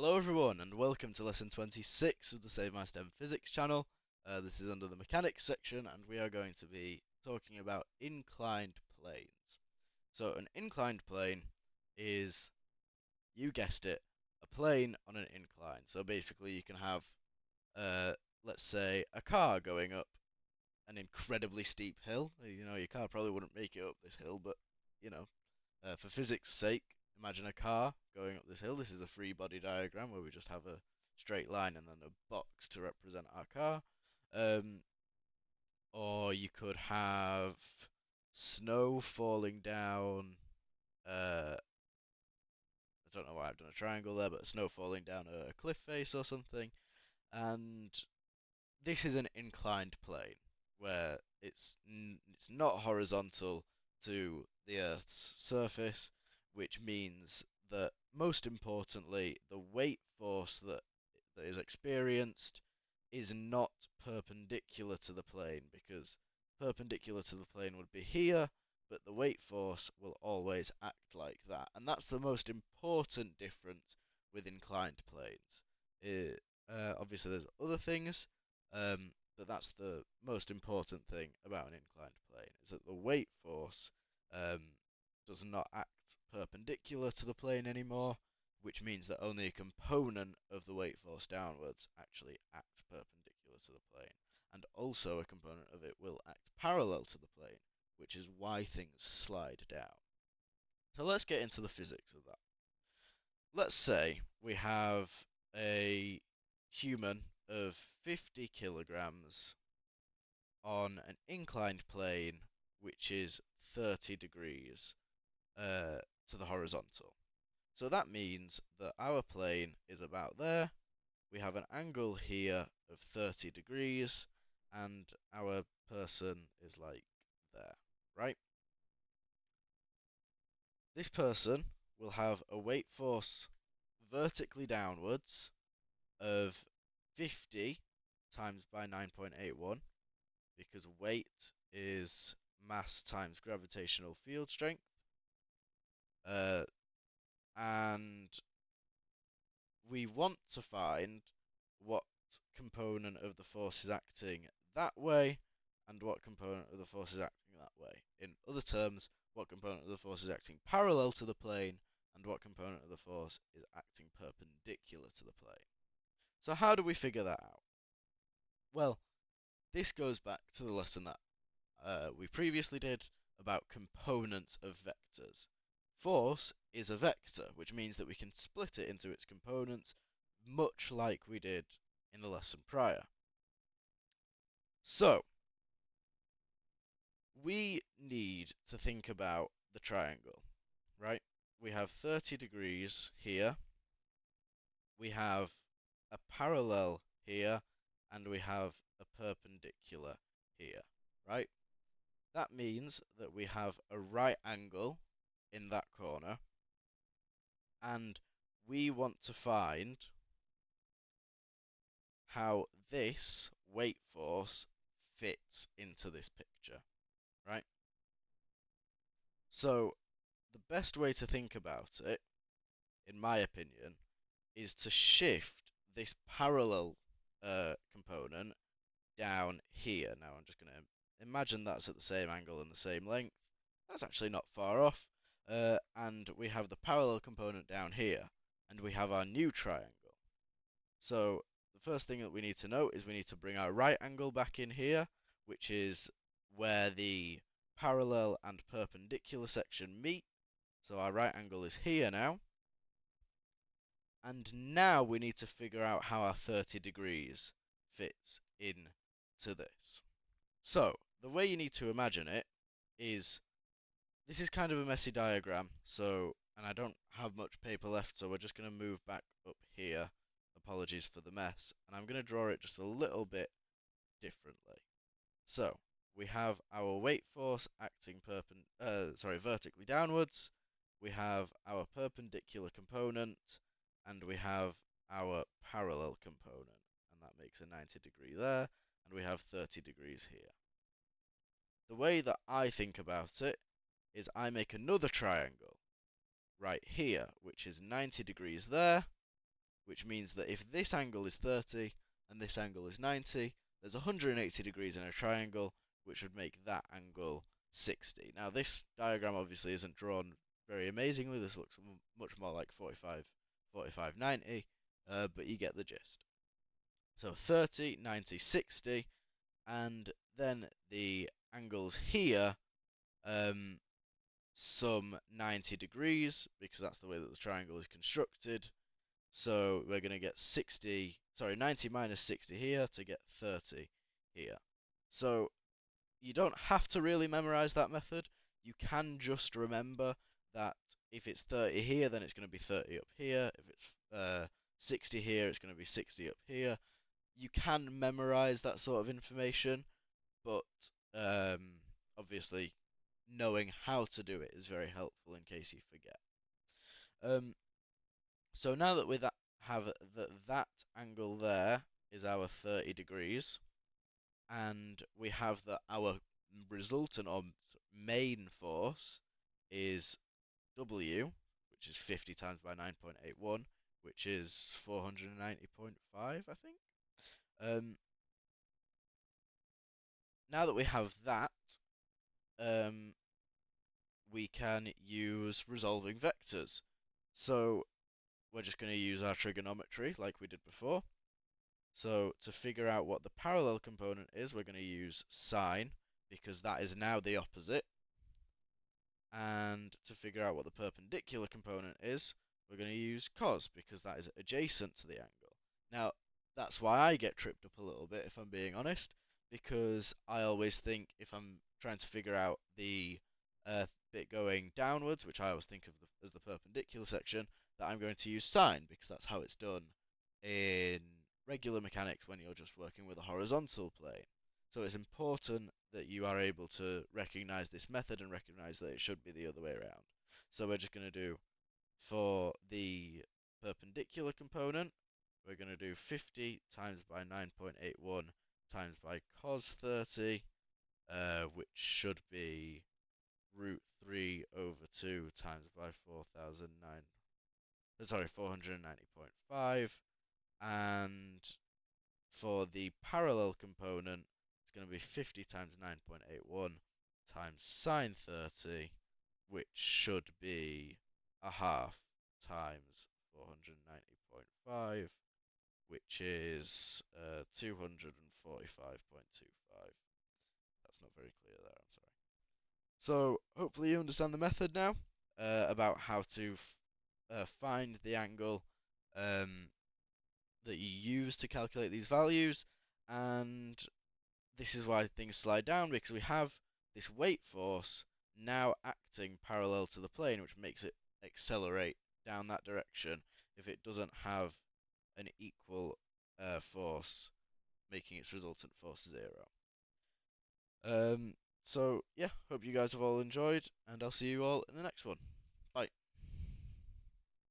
Hello everyone and welcome to lesson 26 of the Save My STEM Physics channel. This is under the mechanics section and we are going to be talking about inclined planes. So an inclined plane is, you guessed it, a plane on an incline. So basically you can have, let's say, a car going up an incredibly steep hill. Your car probably wouldn't make it up this hill, but, you know, for physics' sake, imagine a car going up this hill. This is a free body diagram where we just have a straight line and then a box to represent our car. Um, or you could have snow falling down. I don't know why I've done a triangle there, but snow falling down a cliff face or something. And this is an inclined plane where it's not horizontal to the Earth's surface, which means that most importantly, the weight force that is experienced is not perpendicular to the plane, because perpendicular to the plane would be here, but the weight force will always act like that. And that's the most important difference with inclined planes. Obviously, there's other things, but that's the most important thing about an inclined plane, is that the weight force um, does not act perpendicular to the plane anymore, which means that only a component of the weight force downwards actually acts perpendicular to the plane. And also a component of it will act parallel to the plane, which is why things slide down. So let's get into the physics of that. Let's say we have a human of 50 kilograms on an inclined plane which is 30 degrees to the horizontal. So that means that our plane is about there. We have an angle here of 30 degrees, and our person is like there, right? This person will have a weight force vertically downwards of 50 times by 9.81, because weight is mass times gravitational field strength. And we want to find what component of the force is acting that way and what component of the force is acting that way. In other terms, what component of the force is acting parallel to the plane and what component of the force is acting perpendicular to the plane. So how do we figure that out? Well, this goes back to the lesson that we previously did about components of vectors. Force is a vector, which means that we can split it into its components, much like we did in the lesson prior. So, we need to think about the triangle, right? We have 30 degrees here, we have a parallel here, and we have a perpendicular here, right? That means that we have a right angle in that corner, and we want to find how this weight force fits into this picture, right? So the best way to think about it, in my opinion, is to shift this parallel component down here. Now I'm just going to imagine that's at the same angle and the same length. That's actually not far off. And we have the parallel component down here, and we have our new triangle. So the first thing that we need to know is we need to bring our right angle back in here, which is where the parallel and perpendicular section meet. So our right angle is here now. And now we need to figure out how our 30 degrees fits in to this. So the way you need to imagine it is, this is kind of a messy diagram, and I don't have much paper left, so we're just going to move back up here. Apologies for the mess, and I'm going to draw it just a little bit differently. So we have our weight force acting vertically downwards. We have our perpendicular component, and we have our parallel component, and that makes a 90 degree there, and we have 30 degrees here. The way that I think about it is I make another triangle right here, which is 90 degrees there, which means that if this angle is 30 and this angle is 90, there's 180 degrees in a triangle, which would make that angle 60. Now, this diagram obviously isn't drawn very amazingly. This looks much more like 45, 45, 90, but you get the gist. So 30, 90, 60, and then the angles here sum 90 degrees because that's the way that the triangle is constructed. So we're going to get 90 minus 60 here to get 30 here. So you don't have to really memorize that method. You can just remember that if it's 30 here, then it's going to be 30 up here. If it's 60 here, it's going to be 60 up here. You can memorize that sort of information, but obviously knowing how to do it is very helpful in case you forget. So now that we have that angle there is our 30 degrees, and we have that our resultant or main force is W, which is 50 times by 9.81, which is 490.5, I think. Now that we have that, we can use resolving vectors. So we're just going to use our trigonometry like we did before. So to figure out what the parallel component is, we're going to use sine, because that is now the opposite. And to figure out what the perpendicular component is, we're going to use cos, because that is adjacent to the angle. Now, that's why I get tripped up a little bit, if I'm being honest, because I always think if I'm trying to figure out the bit going downwards, which I always think of as the perpendicular section, that I'm going to use sine, because that's how it's done in regular mechanics when you're just working with a horizontal plane. So it's important that you are able to recognize this method and recognize that it should be the other way around. So we're just going to do, for the perpendicular component, we're going to do 50 times by 9.81 times by cos 30, which should be root 3 over 2 times by 490.5. And for the parallel component, it's going to be 50 times 9.81 times sine 30, which should be a half times 490.5, which is 245.25. That's not very clear there, I'm sorry. So hopefully you understand the method now about how to find the angle that you use to calculate these values, and this is why things slide down, because we have this weight force now acting parallel to the plane, which makes it accelerate down that direction if it doesn't have an equal force, making its resultant force 0. So yeah, hope you guys have all enjoyed, and I'll see you all in the next one.